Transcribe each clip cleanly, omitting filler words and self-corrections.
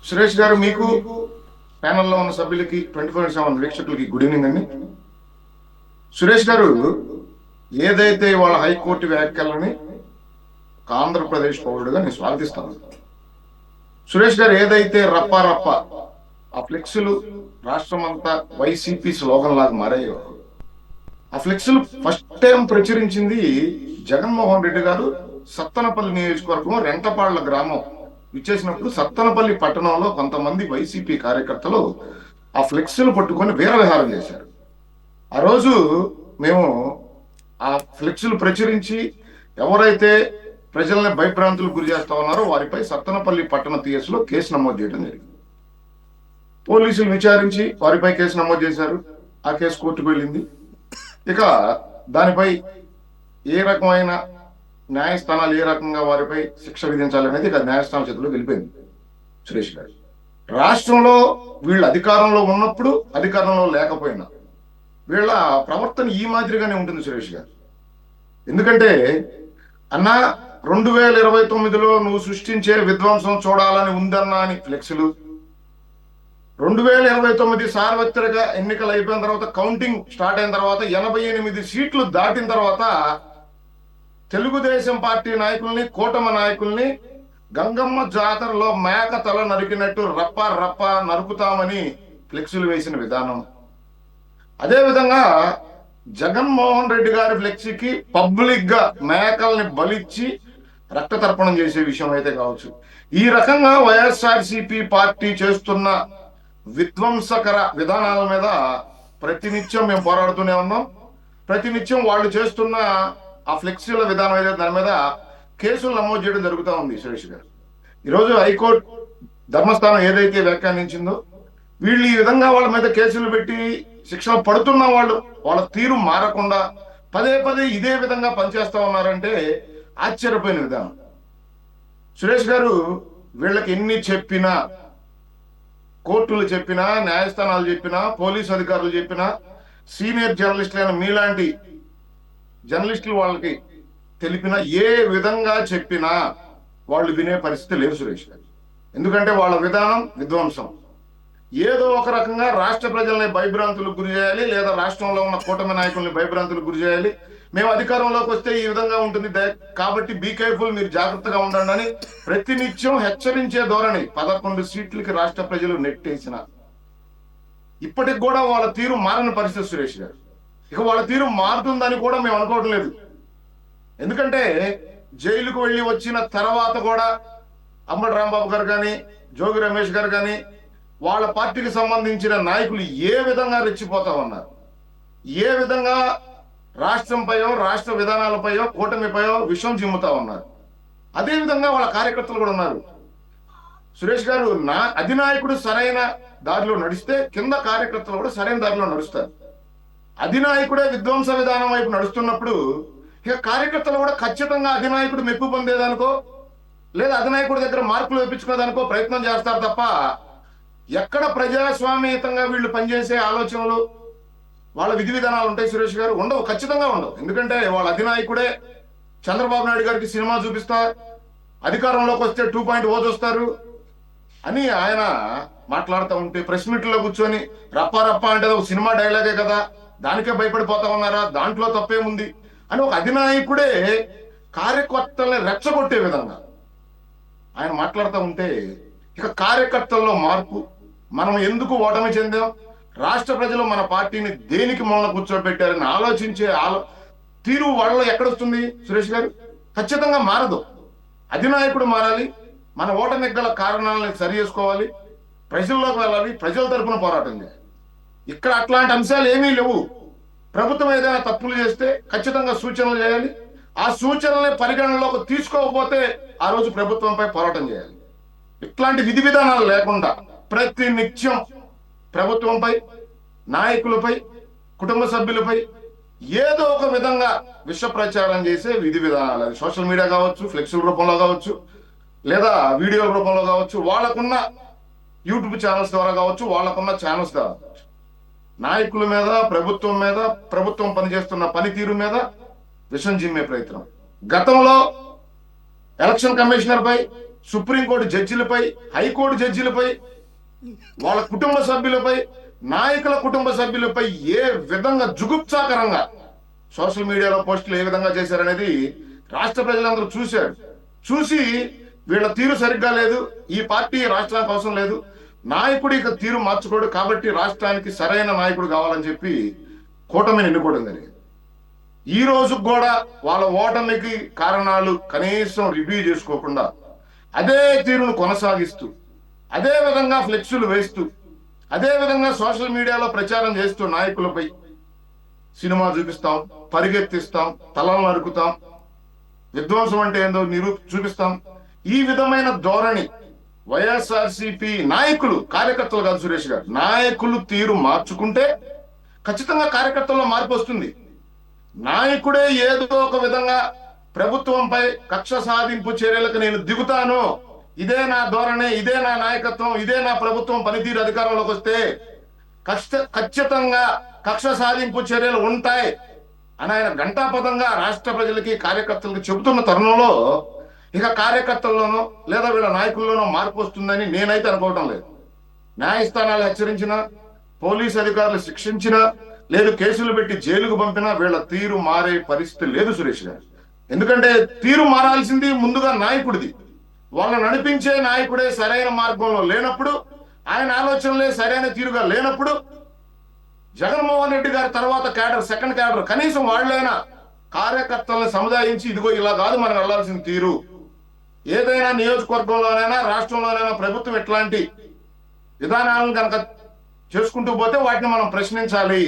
సురేష్ గారు, మీకు ప్యానెల్లో ఉన్న సభ్యులకి 24/7 వీక్షకులకి గుడ్ ఈవినింగ్ అండి. సురేష్ గారు, ఏదైతే వాళ్ళ హైకోర్టు వ్యాఖ్యలని ఆంధ్రప్రదేశ్ పౌరుడుగా నేను స్వాగతిస్తాను. సురేష్ గారు, ఏదైతే రప్ప రప్ప ఆ ఫ్లెక్సులు రాష్ట్రం అంతా వైసీపీ స్లోగన్ లాగా మారాయో, ఆ ఫ్లెక్సులు ఫస్ట్ టైం ప్రచురించింది జగన్మోహన్ రెడ్డి గారు సత్తనపల్లి నియోజకవర్గం రెంటపాళ్ల గ్రామం ఇచ్చేసినప్పుడు సత్తనపల్లి పట్టణంలో కొంతమంది వైసీపీ కార్యకర్తలు ఆ ఫ్లెక్సులు పట్టుకొని వీరవిహారం చేశారు. ఆ రోజు మేము ఆ ఫ్లెక్సులు ప్రచురించి ఎవరైతే ప్రజల్ని భయభ్రాంతులకు గురి చేస్తా ఉన్నారో వారిపై సత్తనపల్లి పట్టణ పిఎస్లో కేసు నమోదు చేయడం జరిగింది. పోలీసులు విచారించి వారిపై కేసు నమోదు చేశారు. ఆ కేసు కోర్టుకు వెళ్ళింది. ఇక దానిపై ఏ రకమైన న్యాయస్థానాలు ఏ రకంగా వారిపై శిక్ష విధించాలనేది ఇక న్యాయస్థానం చేతిలో వెళ్ళిపోయింది. సురేష్ గారు, రాష్ట్రంలో వీళ్ళు అధికారంలో ఉన్నప్పుడు, అధికారంలో లేకపోయినా వీళ్ళ ప్రవర్తన ఈ మాదిరిగానే ఉంటుంది సురేష్ గారు. ఎందుకంటే అన్నా 2029లో నువ్వు సృష్టించే విధ్వంసం చూడాలని ఉందన్నా అని ఫ్లెక్సులు, 2029 సార్వత్రిక ఎన్నికలు అయిపోయిన తర్వాత కౌంటింగ్ స్టార్ట్ అయిన తర్వాత 88 సీట్లు దాటిన తర్వాత తెలుగుదేశం పార్టీ నాయకుల్ని, కూటమి నాయకుల్ని గంగమ్మ జాతరలో మేక తల నరికినట్టు రప్ప రప్ప నరుకుతామని ఫ్లెక్సులు వేసిన విధానం, అదేవిధంగా జగన్మోహన్ రెడ్డి గారి ఫ్లెక్సీకి పబ్లిక్ గా మేకల్ని బలిచ్చి రక్త తర్పణం చేసే విషయం అయితే కావచ్చు, ఈ రకంగా వైఎస్ఆర్సీపీ పార్టీ చేస్తున్న విధ్వంసకర విధానాల మీద ప్రతినిత్యం మేము పోరాడుతూనే ఉన్నాం. ప్రతినిత్యం వాళ్ళు చేస్తున్న ఆ ఫ్లెక్సీల విధానం ఏదైతే దాని మీద కేసులు నమోదు చేయడం జరుగుతూ ఉంది. సురేష్ గారు, ఈరోజు హైకోర్టు ధర్మస్థానం ఏదైతే వ్యాఖ్యానించిందో, వీళ్ళు ఈ విధంగా వాళ్ళ మీద కేసులు పెట్టి శిక్షలు పడుతున్న వాళ్ళు వాళ్ళ తీరు మారకుండా పదే పదే ఇదే విధంగా పనిచేస్తా ఉన్నారంటే ఆశ్చర్యపోయిన విధానం. సురేష్ గారు, వీళ్ళకి ఎన్ని చెప్పినా, కోర్టులు చెప్పినా, న్యాయస్థానాలు చెప్పినా, పోలీసు అధికారులు చెప్పినా, సీనియర్ జర్నలిస్టులైన మీలాంటి జర్నలిస్టులు వాళ్ళకి తెలిపినా, ఏ విధంగా చెప్పినా వాళ్ళు వినే పరిస్థితి లేదు సురేష్ గారు. ఎందుకంటే వాళ్ళ విధానం విధ్వంసం. ఏదో ఒక రకంగా రాష్ట్ర ప్రజల్ని భయభ్రాంతులకు గురి చేయాలి, లేదా రాష్ట్రంలో ఉన్న కూటమి నాయకుల్ని భయభ్రాంతులకు గురి చేయాలి. మేము అధికారంలోకి వస్తే ఈ విధంగా ఉంటుంది కాబట్టి బీ కేర్ఫుల్, మీరు జాగ్రత్తగా ఉండండి అని ప్రతినిత్యం హెచ్చరించే ధోరణి. 11 సీట్లకి రాష్ట్ర ప్రజలు నెట్టేసిన ఇప్పటికి కూడా వాళ్ళ తీరు మారని పరిస్థితి సురేష్ గారు. ఇక వాళ్ళ తీరు మారుతుందని కూడా మేము అనుకోవడం లేదు. ఎందుకంటే జైలుకు వెళ్ళి వచ్చిన తర్వాత కూడా అంబటి రాంబాబు గారు కానీ, జోగి రమేష్ గారు కానీ, వాళ్ళ పార్టీకి సంబంధించిన నాయకులు ఏ విధంగా రెచ్చిపోతా ఉన్నారు, ఏ విధంగా రాష్ట్రంపైయో, రాష్ట్ర విధానాలపైయో, కూటమిపైయో విషం చిమ్ముతా ఉన్నారు. అదే విధంగా వాళ్ళ కార్యకర్తలు కూడా ఉన్నారు. సురేష్ గారు, నా అధినాయకుడు సరైన దారిలో నడిస్తే కింద కార్యకర్తలు కూడా సరైన దారిలో నడుస్తారు. అధినాయకుడే విధ్వంస విధానం వైపు నడుస్తున్నప్పుడు ఇక కార్యకర్తలు కూడా ఖచ్చితంగా అధినాయకుడు మెప్పు పొందేదానికో, లేదా అధినాయకుడి దగ్గర మార్పులు వేయించుకునేదానికో ప్రయత్నం చేస్తారు తప్ప ఎక్కడ ప్రజాస్వామ్యయుతంగా వీళ్ళు పనిచేసే ఆలోచనలు, వాళ్ళ విధి విధానాలు ఉంటాయి సురేష్ గారు? ఉండవు, ఖచ్చితంగా ఉండవు. ఎందుకంటే వాళ్ళ అధినాయకుడే చంద్రబాబు నాయుడు గారికి సినిమా చూపిస్తా, అధికారంలోకి వస్తే 2.0 చూస్తారు అని ఆయన మాట్లాడుతూ ఉంటే, ప్రెస్ మీట్లో కూర్చొని రప్ప రప్ప అంటే ఒక సినిమా డైలాగే కదా, దానికే భయపడిపోతా ఉన్నారా, దాంట్లో తప్పేముంది అని ఒక అధినాయకుడే కార్యకర్తల్ని రెచ్చగొట్టే విధంగా ఆయన మాట్లాడుతూ ఉంటే, ఇక కార్యకర్తల్లో మార్పు, మనం ఎందుకు ఓటమి చెందాం, రాష్ట్ర ప్రజలు మన పార్టీని దేనికి మూలన కూర్చోబెట్టారని ఆలోచించే తీరు వాళ్ళలో ఎక్కడొస్తుంది సురేష్ గారు? ఖచ్చితంగా మారదు. అధినాయకుడు మారాలి, మన ఓటమికి గల కారణాలను సరి చేసుకోవాలి, ప్రజల్లోకి వెళ్ళాలి, ప్రజల తరపున పోరాటం చేయాలి. ఇక్కడ అట్లాంటి అంశాలు ఏమీ లేవు. ప్రభుత్వం ఏదైనా తప్పులు చేస్తే ఖచ్చితంగా సూచనలు చేయాలి. ఆ సూచనల్ని పరిగణనలోకి తీసుకోకపోతే ఆ రోజు ప్రభుత్వంపై పోరాటం చేయాలి. ఇట్లాంటి విధి విధానాలు లేకుండా ప్రతి నిత్యం ప్రభుత్వంపై, నాయకులపై, కుటుంబ సభ్యులపై ఏదో ఒక విధంగా విష ప్రచారం చేసే విధి విధానాలు, అది సోషల్ మీడియా కావచ్చు, ఫ్లెక్సుల రూపంలో కావచ్చు, లేదా వీడియోల రూపంలో కావచ్చు, వాళ్ళకున్న యూట్యూబ్ ఛానల్స్ ద్వారా కావచ్చు, వాళ్ళకున్న ఛానల్స్ ద్వారా నాయకుల మీద, ప్రభుత్వం మీద, ప్రభుత్వం పనిచేస్తున్న పనితీరు మీద విషం జిమ్మే ప్రయత్నం. గతంలో ఎలక్షన్ కమిషనర్ పై సుప్రీంకోర్టు జడ్జిలపై, హైకోర్టు జడ్జిలపై, వాళ్ళ కుటుంబ సభ్యులపై, నాయకుల కుటుంబ సభ్యులపై ఏ విధంగా జుగుప్సాకరంగా సోషల్ మీడియాలో పోస్టులు ఏ విధంగా చేశారనేది రాష్ట్ర ప్రజలందరూ చూశారు. చూసి వీళ్ళ తీరు సరిగ్గా లేదు, ఈ పార్టీ రాష్ట్రానికి అవసరం లేదు, నాయకుడు ఇక తీరు మార్చుకోడు, కాబట్టి రాష్ట్రానికి సరైన నాయకుడు కావాలని చెప్పి కూటమిని ఎన్నుకోవడం జరిగింది. ఈ రోజు కూడా వాళ్ళ ఓటమికి కారణాలు కనీసం రివ్యూ చేసుకోకుండా అదే తీరును కొనసాగిస్తూ, అదే విధంగా ఫ్లెక్సులు వేస్తూ, అదే విధంగా సోషల్ మీడియాలో ప్రచారం చేస్తూ నాయకులపై సినిమా చూపిస్తాం, పరిగెత్తిస్తాం, తలలు నరుకుతాం, విధ్వంసం అంటే ఏందో చూపిస్తాం. ఈ విధమైన ధోరణి వైఎస్ఆర్సీపీ నాయకులు, కార్యకర్తలు కాదు సురేష్ గారు, నాయకులు తీరు మార్చుకుంటే ఖచ్చితంగా కార్యకర్తల్లో మార్పు వస్తుంది. నాయకుడే ఏదో ఒక విధంగా ప్రభుత్వంపై కక్ష సాధింపు చర్యలకు నేను దిగుతాను, ఇదే నా ధోరణి, ఇదే నా నాయకత్వం, ఇదే నా ప్రభుత్వం పనితీరు అధికారంలోకి వస్తే ఖచ్చితంగా కక్ష సాధింపు చర్యలు ఉంటాయి అని ఆయన ఘంటాపథంగా రాష్ట్ర ప్రజలకి, కార్యకర్తలకు చెబుతున్న తరుణంలో ఇక కార్యకర్తల్లోనో లేదా వీళ్ళ నాయకుల్లోనో మార్పు వస్తుందని నేనైతే అనుకోవటం లేదు. న్యాయస్థానాలు హెచ్చరించినా, పోలీసు అధికారులు శిక్షించినా, లేదు కేసులు పెట్టి జైలుకు పంపినా వీళ్ళ తీరు మారే పరిస్థితి లేదు సురేష్ గారు. ఎందుకంటే తీరు మారాల్సింది ముందుగా నాయకుడిది. వాళ్ళని నడిపించే నాయకుడే సరైన మార్గంలో లేనప్పుడు, ఆయన ఆలోచనలే సరైన తీరుగా లేనప్పుడు, జగన్మోహన్ రెడ్డి గారి తర్వాత క్యాడర్, సెకండ్ క్యాడర్, కనీసం వాళ్ళైనా కార్యకర్తలను సముదాయించి ఇదిగో ఇలా కాదు మనం వెళ్లాల్సిన తీరు, ఏదైనా నియోజకవర్గంలోనైనా రాష్ట్రంలోనైనా ప్రభుత్వం ఎట్లాంటి విధానాలను కనుక చేసుకుంటూ పోతే వాటిని మనం ప్రశ్నించాలి,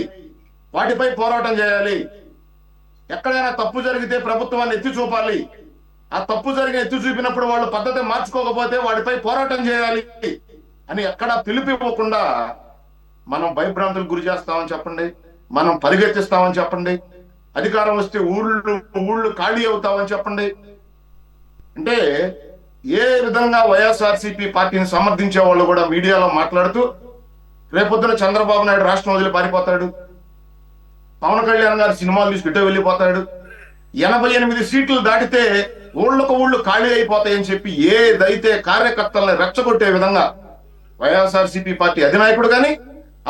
వాటిపై పోరాటం చేయాలి, ఎక్కడైనా తప్పు జరిగితే ప్రభుత్వాన్ని ఎత్తి చూపాలి, ఆ తప్పు జరిగిన ఎత్తి చూపినప్పుడు వాళ్ళు పద్ధతి మార్చుకోకపోతే వాటిపై పోరాటం చేయాలి అని ఎక్కడా పిలుపివ్వకుండా మనం భయభ్రాంతులకు గురి చేస్తామని చెప్పండి, మనం పరిగెత్తిస్తామని చెప్పండి, అధికారం వస్తే ఊళ్ళు ఖాళీ అవుతామని చెప్పండి. అంటే ఏ విధంగా వైఎస్ఆర్సీపీ పార్టీని సమర్థించే వాళ్ళు కూడా మీడియాలో మాట్లాడుతూ రేపొద్దున చంద్రబాబు నాయుడు రాష్ట్రం వదిలి పారిపోతాడు, పవన్ కళ్యాణ్ గారు సినిమాలు తీసుకుంటే వెళ్ళిపోతాడు, 88 సీట్లు దాటితే ఊళ్ళు ఖాళీ అయిపోతాయని చెప్పి ఏదైతే కార్యకర్తలను రెచ్చగొట్టే విధంగా వైఎస్ఆర్సీపీ పార్టీ అధినాయకుడు కానీ,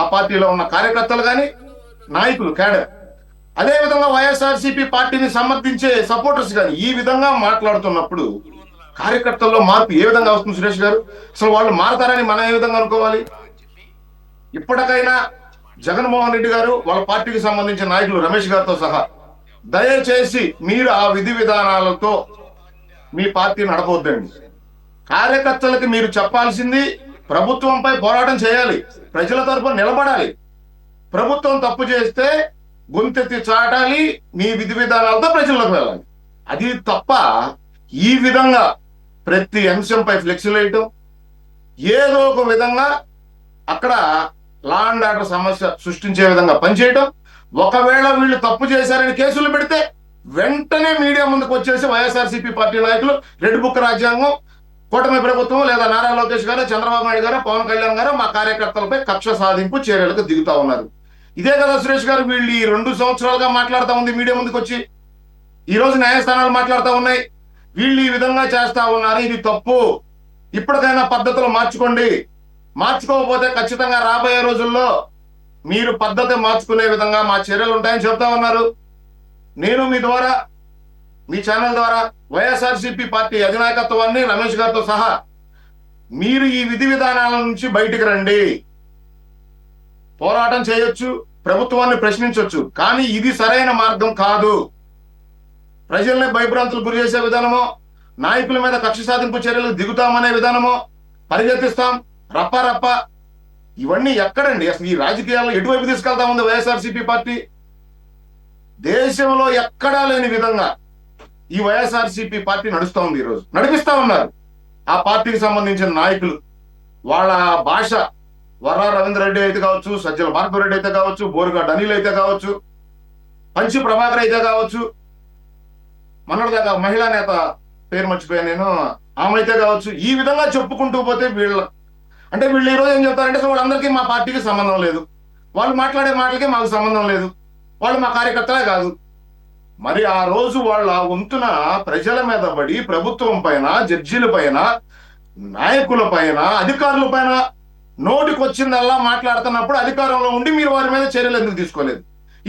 ఆ పార్టీలో ఉన్న కార్యకర్తలు కానీ, నాయకులు క్యాడర్, అదే విధంగా వైఎస్ఆర్సీపీ పార్టీని సమర్థించే సపోర్టర్స్ కానీ ఈ విధంగా మాట్లాడుతున్నప్పుడు కార్యకర్తల్లో మార్పు ఏ విధంగా వస్తుంది సురేష్ గారు? అసలు వాళ్ళు మారతారని మనం ఏ విధంగా అనుకోవాలి? ఇప్పటికైనా జగన్మోహన్ రెడ్డి గారు, వాళ్ళ పార్టీకి సంబంధించిన నాయకులు రమేష్ గారితో సహా దయచేసి మీరు ఆ విధి విధానాలతో మీ పార్టీ నడపవద్దండి. కార్యకర్తలకు మీరు చెప్పాల్సింది ప్రభుత్వంపై పోరాటం చేయాలి, ప్రజల తరపున నిలబడాలి, ప్రభుత్వం తప్పు చేస్తే గొంతెత్తి చాటాలి, మీ విధి విధానాలతో ప్రజల్లోకి వెళ్ళాలి. అది తప్ప ఈ విధంగా ప్రతి అంశంపై ఫ్లెక్సీలు వేయటం, ఏదో ఒక విధంగా అక్కడ లా అండ్ ఆర్డర్ సమస్య సృష్టించే విధంగా పనిచేయటం, ఒకవేళ వీళ్ళు తప్పు చేశారని కేసులు పెడితే వెంటనే మీడియా ముందుకు వచ్చేసి వైఎస్ఆర్సీపీ పార్టీ నాయకులు రెడ్ బుక్ రాజ్యాంగం, కూటమి ప్రభుత్వం లేదా నారా లోకేష్ గారు, చంద్రబాబు నాయుడు గారు, పవన్ కళ్యాణ్ గారు మా కార్యకర్తలపై కక్ష సాధింపు చర్యలకు దిగుతా ఉన్నారు. ఇదే కదా సురేష్ గారు వీళ్ళు ఈ 2 సంవత్సరాలుగా మాట్లాడుతూ ఉంది మీడియా ముందుకు వచ్చి, ఈ రోజు న్యాయస్థానాలు మాట్లాడుతూ ఉన్నాయి, వీళ్ళు ఈ విధంగా చేస్తా ఉన్నారు, ఇది తప్పు, ఇప్పటికైనా పద్ధతులు మార్చుకోండి, మార్చుకోకపోతే ఖచ్చితంగా రాబోయే రోజుల్లో మీరు పద్ధతి మార్చుకునే విధంగా మా చర్యలు ఉంటాయని చెప్తా ఉన్నారు. నేను మీ ద్వారా, మీ ఛానల్ ద్వారా వైఎస్ఆర్సీపీ పార్టీ అధినాయకత్వాన్ని రమేష్ గారితో సహా మీరు ఈ విధి విధానాల నుంచి బయటికి రండి, పోరాటం చేయొచ్చు, ప్రభుత్వాన్ని ప్రశ్నించవచ్చు, కానీ ఇది సరైన మార్గం కాదు. ప్రజల్ని భయభ్రాంతులు గురి చేసే విధానమో, నాయకుల మీద కక్ష సాధింపు చర్యలు దిగుతామనే విధానమో, పరిగెత్తిస్తాం రప్ప ఇవన్నీ ఎక్కడండి? అసలు ఈ రాజకీయాల్లో ఎటువైపు తీసుకెళ్తా ఉంది వైఎస్ఆర్సీపీ పార్టీ? దేశంలో ఎక్కడా లేని విధంగా ఈ వైఎస్ఆర్సీపీ పార్టీ నడుస్తూ ఉంది, ఈరోజు నడిపిస్తా ఉన్నారు. ఆ పార్టీకి సంబంధించిన నాయకులు వాళ్ళ భాష, వర్రా రవీంద్ర రెడ్డి అయితే కావచ్చు, సజ్జల భార్గవ రెడ్డి అయితే కావచ్చు, బోరుగడ్డ అనిల్ అయితే కావచ్చు, పంచి ప్రభాకర్ అయితే కావచ్చు, మొన్నటిదాకా మహిళా నేత పేరు మర్చిపోయాను నేను, ఆమె అయితే కావచ్చు, ఈ విధంగా చెప్పుకుంటూ పోతే వీళ్ళు ఈ రోజు ఏం చెప్తారంటే వాళ్ళందరికీ మా పార్టీకి సంబంధం లేదు, వాళ్ళు మాట్లాడే మాటలకి మాకు సంబంధం లేదు, వాళ్ళు మా కార్యకర్తలే కాదు. మరి ఆ రోజు వాళ్ళ వంతున ప్రజల మీద పడి ప్రభుత్వం పైన, జడ్జీల పైన, నాయకుల పైన, అధికారుల పైన నోటికొచ్చిందల్లా మాట్లాడుతున్నప్పుడు అధికారంలో ఉండి మీరు వారి మీద చర్యలు ఎందుకు తీసుకోలేదు?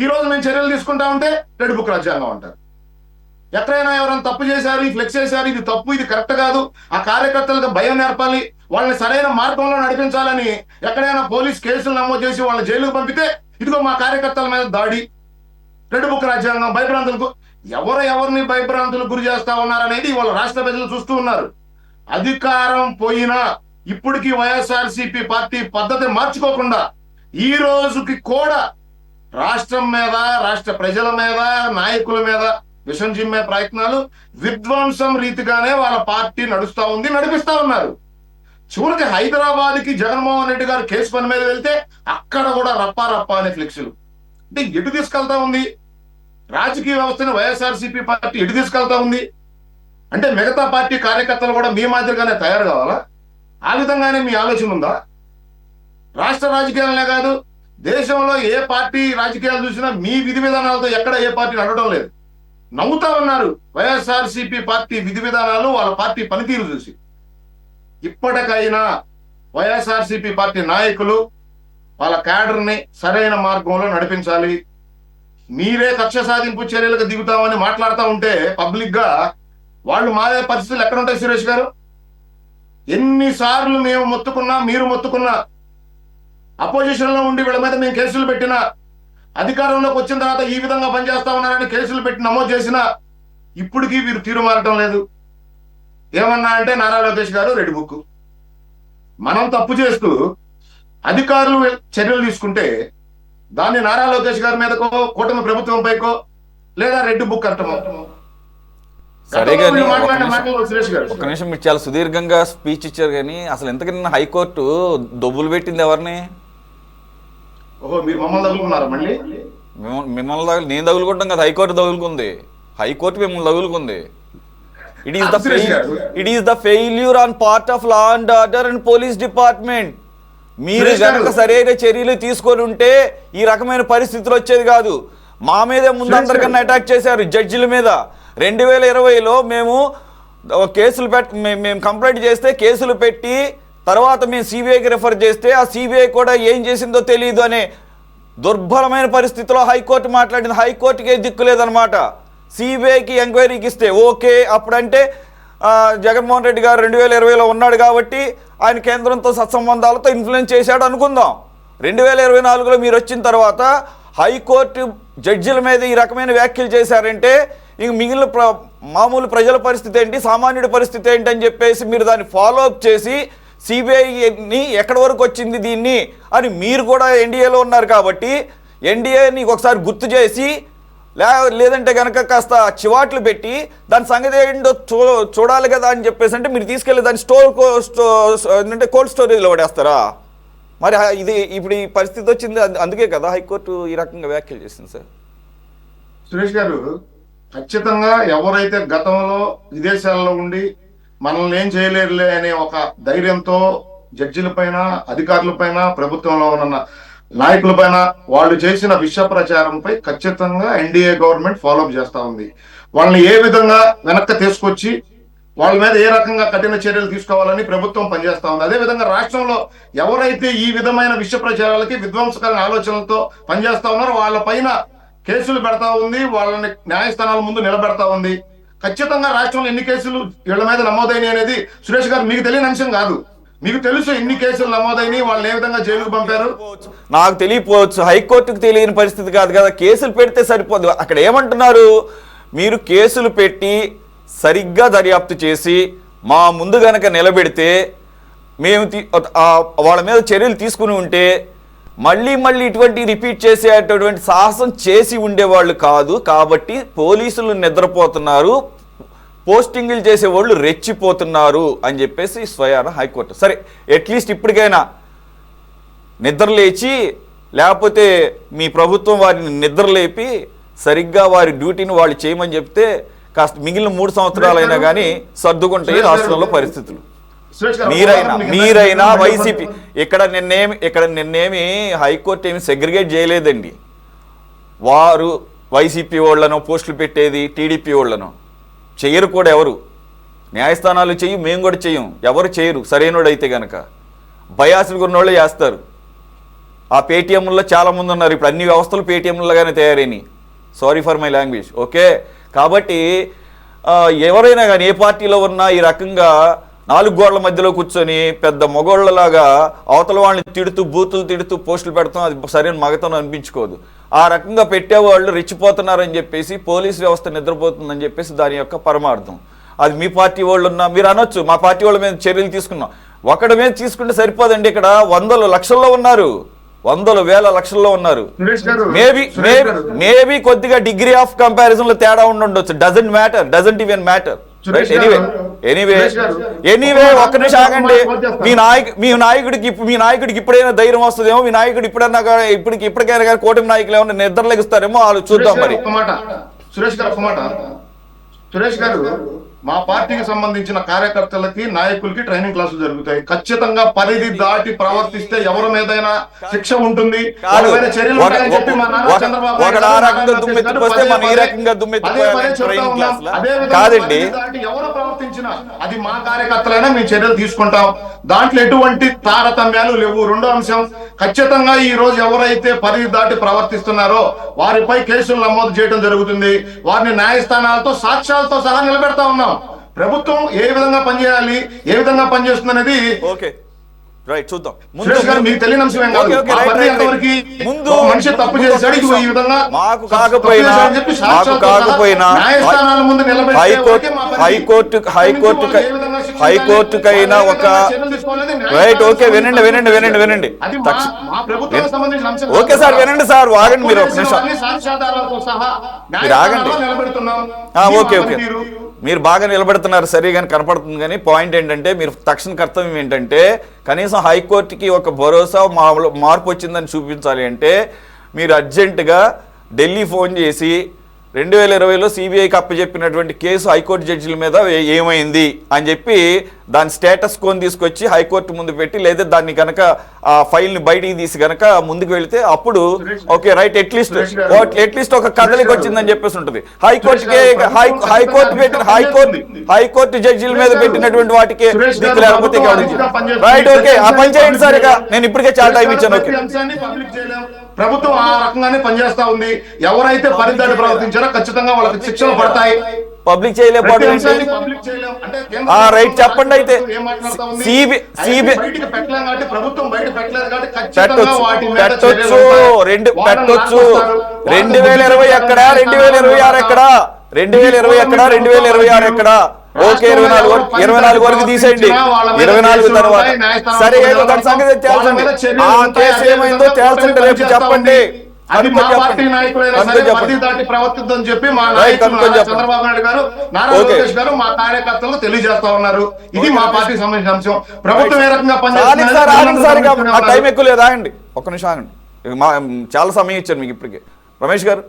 ఈ రోజు మేము చర్యలు తీసుకుంటా ఉంటే రెడ్ బుక్ రాజ్యాంగం అంటారు. ఎక్కడైనా ఎవరైనా తప్పు చేశారు, ఈ ఫ్లెక్స్ చేశారు, ఇది తప్పు, ఇది కరెక్ట్ కాదు, ఆ కార్యకర్తలకు భయం నేర్పాలి, వాళ్ళని సరైన మార్గంలో నడిపించాలని ఎక్కడైనా పోలీస్ కేసులు నమోదు చేసి వాళ్ళని జైలుకు పంపితే ఇదిగో మా కార్యకర్తల మీద దాడి, రెడ్ బుక్ రాజ్యాంగం, భయభ్రాంతులకు. ఎవరిని భయభ్రాంతులకు గురి చేస్తా ఉన్నారనేది ఇవాళ రాష్ట్ర ప్రజలు చూస్తూ ఉన్నారు. అధికారం పోయినా ఇప్పటికీ వైఎస్ఆర్సీపీ పార్టీ పద్ధతి మార్చుకోకుండా ఈ రోజుకి కూడా రాష్ట్రం మీద, రాష్ట్ర ప్రజల మీద, నాయకుల మీద విషం చిమ్మే ప్రయత్నాలు విధ్వంసం రీతిగానే వాళ్ళ పార్టీ నడుస్తా ఉంది, నడిపిస్తా ఉన్నారు. చివరికి హైదరాబాద్ కి జగన్మోహన్ రెడ్డి గారు కేసు పని మీద వెళ్తే అక్కడ కూడా రప్పా అనే ఫ్లెక్సీలు. అంటే ఎటు తీసుకెళ్తా ఉంది రాజకీయ వ్యవస్థని వైఎస్ఆర్సీపీ పార్టీ? ఎటు తీసుకెళ్తా ఉంది అంటే మిగతా పార్టీ కార్యకర్తలు కూడా మీ మాదిరిగానే తయారు కావాలా? ఆ విధంగానే మీ ఆలోచన ఉందా? రాష్ట్ర రాజకీయాలనే కాదు, దేశంలో ఏ పార్టీ రాజకీయాలు చూసినా మీ విధి విధానాలతో ఎక్కడ ఏ పార్టీ నడవడం లేదు. నవ్వుతా ఉన్నారు వైఎస్ఆర్సీపీ పార్టీ విధి విధానాలు, వాళ్ళ పార్టీ పనితీరు చూసి. ఇప్పటికైనా వైఎస్ఆర్సీపీ పార్టీ నాయకులు వాళ్ళ క్యాడర్ని సరైన మార్గంలో నడిపించాలి. మీరే కక్ష సాధింపు చర్యలకు దిగుతామని మాట్లాడుతూ ఉంటే పబ్లిక్ గా వాళ్ళు మారే పరిస్థితులు ఎక్కడ ఉంటాయి సురేష్ గారు? ఎన్నిసార్లు మేము మొత్తుకున్నా, మీరు మొత్తుకున్నా, అపోజిషన్ లో ఉండి వీళ్ళ మీద మేము కేసులు పెట్టినా, అధికారంలోకి వచ్చిన తర్వాత ఈ విధంగా పనిచేస్తా ఉన్నారని కేసులు పెట్టి నమోదు చేసినా ఇప్పటికీ వీరు తీరు మారటం లేదు. ఏమన్నా అంటే నారా లోకేష్ గారు రెడ్ బుక్. మనం తప్పు చేస్తూ అధికారులు చర్యలు తీసుకుంటే దాన్ని నారా లోకేష్ గారి మీదకో, కూటమి ప్రభుత్వం పైకో, లేదా రెడ్ బుక్ అంటాము. సరే కానీ ఒక నిమిషం, మీరు చాలా సుదీర్ఘంగా స్పీచ్ ఇచ్చారు, కానీ అసలు ఎంతకన్నా హైకోర్టు దొబ్బులు పెట్టింది ఎవరిని? ఓహో, మీరు మమ్మల్ని తగులుకున్నారా? మళ్ళీ మిమ్మల్ని నేను తగులుకుంటాం కదా, హైకోర్టు తగులుకుంది. హైకోర్టు మిమ్మల్ని తగులుకుంది. It is the failure on part of law and order and police department. మీరు కనుక సరైన చర్యలు తీసుకొని ఉంటే ఈ రకమైన పరిస్థితులు వచ్చేది కాదు. మా మీదే ముందు అందరికన్నా అటాక్ చేశారు, జడ్జిల మీద. 2020లో మేము కేసులు మేము కంప్లైంట్ చేస్తే కేసులు పెట్టి తర్వాత మేము సిబిఐకి రెఫర్ చేస్తే ఆ సిబిఐ కూడా ఏం చేసిందో తెలియదు అనే దుర్భరమైన పరిస్థితిలో హైకోర్టు మాట్లాడింది. హైకోర్టుకే దిక్కు లేదనమాట. సిబిఐకి ఎంక్వైరీకి ఇస్తే ఓకే, అప్పుడంటే జగన్మోహన్ రెడ్డి గారు 2020లో ఉన్నాడు కాబట్టి ఆయన కేంద్రంతో సత్సంబంధాలతో ఇన్ఫ్లుయెన్స్ చేశాడు అనుకుందాం. 2024లో మీరు వచ్చిన తర్వాత హైకోర్టు జడ్జిల మీద ఈ రకమైన వ్యాఖ్యలు చేశారంటే ఇంక మిగిలిన మామూలు ప్రజల పరిస్థితి ఏంటి, సామాన్యుడి పరిస్థితి ఏంటి అని చెప్పేసి మీరు దాన్ని ఫాలో అప్ చేసి సిబిఐని ఎక్కడి వరకు వచ్చింది దీన్ని అని మీరు కూడా ఎన్డీఏలో ఉన్నారు కాబట్టి ఎన్డీఏని ఒకసారి గుర్తు చేసి లేదంటే కనుక కాస్త చివాట్లు పెట్టి దాని సంగతి ఏంటో చూడాలి కదా అని చెప్పేసి అంటే మీరు తీసుకెళ్ళి దాన్ని అంటే కోల్డ్ స్టోరేజ్లో పడేస్తారా? మరి ఇది ఇప్పుడు ఈ పరిస్థితి వచ్చింది, అందుకే కదా హైకోర్టు ఈ రకంగా వ్యాఖ్యలు చేసింది. సార్ సురేష్ గారు, ఖచ్చితంగా ఎవరైతే గతంలో విదేశాల్లో ఉండి మనల్ని ఏం చేయలేరులే అనే ఒక ధైర్యంతో జడ్జిల పైన, అధికారుల పైన, ప్రభుత్వంలో ఉన్న నాయకుల పైన వాళ్ళు చేసిన విష ప్రచారంపై ఖచ్చితంగా ఎన్డీఏ గవర్నమెంట్ ఫాలోఅప్ చేస్తా ఉంది. వాళ్ళని ఏ విధంగా వెనక్కి తీసుకొచ్చి వాళ్ళ మీద ఏ రకంగా కఠిన చర్యలు తీసుకోవాలని ప్రభుత్వం పనిచేస్తా ఉంది. అదే విధంగా రాష్ట్రంలో ఎవరైతే ఈ విధమైన విష ప్రచారాలకి, విధ్వంసకరమైన ఆలోచనలతో పనిచేస్తా ఉన్నారో వాళ్ళ పైన కేసులు పెడతా ఉంది, వాళ్ళని న్యాయస్థానాల ముందు నిలబెడతా ఉంది. ఖచ్చితంగా రాష్ట్రంలో ఎన్ని కేసులు వీళ్ళ మీద నమోదైనాయి అనేది సురేష్ గారు మీకు తెలియని అంశం కాదు. మీకు తెలుసు ఎన్ని కేసులు నమోదైనవి, వాళ్ళని ఏ విధంగా జైలుకు పంపారు. నాకు తెలియపోవచ్చు, హైకోర్టుకు తెలియని పరిస్థితి కాదు కదా. కేసులు పెడితే సరిపోదు. అక్కడ ఏమంటున్నారు, మీరు కేసులు పెట్టి సరిగ్గా దర్యాప్తు చేసి మా ముందు గనక నిలబెడితే మేము వాళ్ళ మీద చర్యలు తీసుకుని ఉంటే మళ్ళీ ఇటువంటి రిపీట్ చేసేటటువంటి సాహసం చేసి ఉండేవాళ్ళు కాదు. కాబట్టి పోలీసులు నిద్రపోతున్నారు, పోస్టింగ్లు చేసేవాళ్ళు రెచ్చిపోతున్నారు అని చెప్పేసి స్వయాన హైకోర్టు. సరే, అట్లీస్ట్ ఇప్పటికైనా నిద్రలేచి, లేకపోతే మీ ప్రభుత్వం వారిని నిద్రలేపి సరిగ్గా వారి డ్యూటీని వాళ్ళు చేయమని చెప్తే కాస్త మిగిలిన 3 సంవత్సరాలైనా కానీ సర్దుకుంటాయి రాష్ట్రంలో పరిస్థితులు. మీరైనా వైసీపీ ఇక్కడ నిన్నేమి హైకోర్టు ఏమి సెగ్రిగేట్ చేయలేదండి. వారు వైసీపీ వాళ్ళను పోస్టులు పెట్టేది, టీడీపీ వాళ్ళను చెయ్యరు కూడా ఎవరు. న్యాయస్థానాలు చెయ్యి, మేము కూడా చెయ్యం, ఎవరు చేయరు సరైనోడు అయితే కనుక. బయాసులు కొన్నోళ్ళే చేస్తారు. ఆ పేటీఎంలో చాలామంది ఉన్నారు, ఇప్పుడు అన్ని వ్యవస్థలు పేటీఎంలుగానే తయారైనాయి. Sorry for my language. Okay, కాబట్టి ఎవరైనా కానీ ఏ పార్టీలో ఉన్నా ఈ రకంగా 4 గోడల మధ్యలో కూర్చొని పెద్ద మగోళ్ళలాగా అవతల వాళ్ళని తిడుతూ బూతులు తిడుతూ పోస్టులు పెడతాం, అది సరైన మగతనం అనిపించుకోదు. ఆ రకంగా పెట్టేవాళ్ళు రెచ్చిపోతున్నారని చెప్పేసి పోలీస్ వ్యవస్థ నిద్రపోతుందని చెప్పేసి దాని యొక్క పరమార్థం. అది మీ పార్టీ వాళ్ళు ఉన్నా మీరు అనొచ్చు, మా పార్టీ వాళ్ళ మీద చర్యలు తీసుకున్నాం. ఒకడి మీద తీసుకుంటే సరిపోదండి, ఇక్కడ 100 లక్షల్లో ఉన్నారు, 100 వేల లక్షల్లో ఉన్నారు. మేబీ కొద్దిగా డిగ్రీ ఆఫ్ కంపారిజన్ లో తేడా ఉండొచ్చు. Doesn't even matter. ఎనీవే ఒక్క నిమిషం ఆగండి. మీ నాయకుడికి ఇప్పుడైనా ధైర్యం వస్తుందేమో, మీ నాయకుడు ఇప్పటికైనా కానీ కూటమి నాయకులు ఏమన్నా నిద్ర లెగుస్తారేమో వాళ్ళు చూద్దాం. మరి సురేష్ గారు, మా పార్టీకి సంబంధించిన కార్యకర్తలకి నాయకులకి ట్రైనింగ్ క్లాసులు జరుగుతాయి. ఖచ్చితంగా పరిధి దాటి ప్రవర్తిస్తే ఎవరి మీదైనా శిక్ష ఉంటుంది, చర్యలు ఉంటాయని చెప్పి మా నాన్న చంద్రబాబు కాదండి. ఎవరు ప్రవర్తించినా అది మా కార్యకర్తలైనా మేము చర్యలు తీసుకుంటాం. దాంట్లో ఎటువంటి తారతమ్యాలు లేవు. రెండో అంశం, ఖచ్చితంగా ఈ రోజు ఎవరైతే పరిధి దాటి ప్రవర్తిస్తున్నారో వారిపై కేసులు నమోదు చేయడం జరుగుతుంది. వారిని న్యాయస్థానాలతో సాక్ష్యాలతో సహా నిలబెడతా ఉన్నాం. ప్రభుత్వం ఏ విధంగా పనిచేయాలి, ఏ విధంగా పనిచేస్తుంది అనేది చూద్దాం. మీకు తెలియని అంశం ఏం కాదు. మనిషి తప్పు చేశాడు, ఈ విధంగా మాకు కాకపోయినా న్యాయస్థానాల ముందు హైకోర్టుకైనా ఒక ఓకే వినండి. ఓకే సార్, వినండి సార్, ఆగండి మీరు ఒక నిమిషం. మీరు ఆగండి. ఓకే మీరు బాగా నిలబెడుతున్నారు, సరిగానే కనపడుతుంది. కానీ పాయింట్ ఏంటంటే, మీరు తక్షణ కర్తవ్యం ఏంటంటే కనీసం హైకోర్టుకి ఒక భరోసా మార్పు వచ్చిందని చూపించాలి అంటే మీరు అర్జెంటుగా ఢిల్లీ ఫోన్ చేసి 2020లో సిబిఐకి అప్పచెప్పినటువంటి కేసు హైకోర్టు జడ్జిల మీద ఏమైంది అని చెప్పి దాని స్టేటస్ కోని తీసుకొచ్చి హైకోర్టు ముందు పెట్టి, లేదా దాన్ని కనుక ఆ ఫైల్ని బయటికి తీసి కనుక ముందుకు వెళితే అప్పుడు ఓకే రైట్, అట్లీస్ట్ ఒక కదలికి వచ్చిందని చెప్పేసి ఉంటుంది. హైకోర్టు జడ్జిల మీద పెట్టినటువంటి వాటికి లేకపోతే రైట్. ఓకే, ఆ పని చేయండి సార్. ఇక నేను ఇప్పటికే చాలా టైం ఇచ్చాను. ఓకే, ప్రభుత్వం ఆ రకంగానే పనిచేస్తా ఉంది. ఎవరైతే పరిధిదాటి ప్రవర్తించారో ఖచ్చితంగా వాళ్ళకి శిక్షలు పడతాయి. పబ్లిక్ చేయలేకపోతే రైట్ చెప్పండి. అయితే పెట్టొచ్చు 2020 ఎక్కడ, 2026 ఎక్కడ, 2020 ఎక్కడ, 2026 ఎక్కడ? ఓకే, 24 వరకు తీసేయండి. 24 తర్వాత సరే, దాని సంగతి తేల్చండి. ఆ కేసు ఏమైందో తేల్చండి, రేపు చెప్పండి. ప్రవర్తిద్దని చెప్పి మా చంద్రబాబు నాయుడు గారు, నారా లోకేష్ గారు మా కార్యకర్తలకు తెలియజేస్తా ఉన్నారు. ఇది మా పార్టీకి సంబంధించిన అంశం. ప్రభుత్వం ఏ రకంగా టైం ఎక్కువ లేదా అండి? ఒక్క నిమిషం ఆగండి, చాలా సమయం ఇచ్చారు మీకు ఇప్పటికే. రమేష్ గారు.